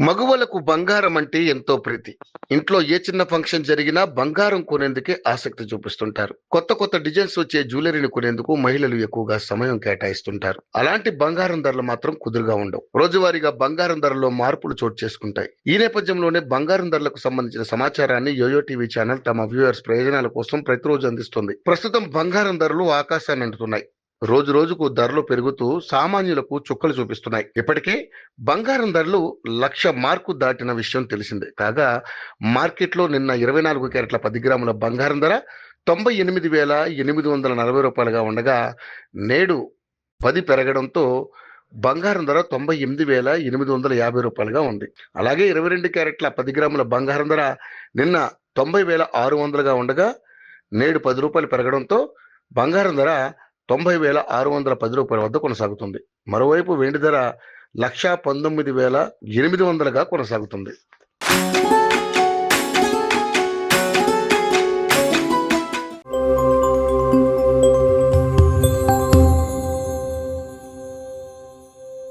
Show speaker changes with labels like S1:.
S1: మగువలకు బంగారం అంటే ఎంతో ప్రీతి. ఇంట్లో ఏ చిన్న ఫంక్షన్ జరిగినా బంగారం కొనేందుకే ఆసక్తి చూపిస్తుంటారు. కొత్త కొత్త డిజైన్స్ వచ్చే జ్యువెలరీని కొనేందుకు మహిళలు ఎక్కువగా సమయం కేటాయిస్తుంటారు. అలాంటి బంగారం ధరలు మాత్రం కుదురుగా ఉండవు. రోజువారీగా బంగారం ధరల్లో మార్పులు చోటు చేసుకుంటాయి. ఈ నేపథ్యంలోనే బంగారం ధరలకు సంబంధించిన సమాచారాన్ని యోయో టీవీ ఛానల్ తమ వ్యూవర్స్ ప్రయోజనాల కోసం ప్రతిరోజు అందిస్తుంది. ప్రస్తుతం బంగారం ధరలు ఆకాశాన్ని అంటుతున్నాయి. రోజు రోజుకు ధరలు పెరుగుతూ సామాన్యులకు చుక్కలు చూపిస్తున్నాయి. ఇప్పటికే బంగారం ధరలు 1,00,000 మార్కు దాటిన విషయం తెలిసిందే. కాగా మార్కెట్లో నిన్న 24 క్యారెట్ల 10 గ్రాముల బంగారం ధర 98,840 రూపాయలుగా ఉండగా నేడు 10 పెరగడంతో బంగారం ధర 98,850 రూపాయలుగా ఉంది. అలాగే 22 క్యారెట్ల 10 గ్రాముల బంగారం ధర నిన్న 90,600గా ఉండగా నేడు 10 రూపాయలు పెరగడంతో బంగారం ధర 90,610 రూపాయల వద్ద కొనసాగుతుంది. మరోవైపు వెండి ధర 1,19,800గా కొనసాగుతుంది.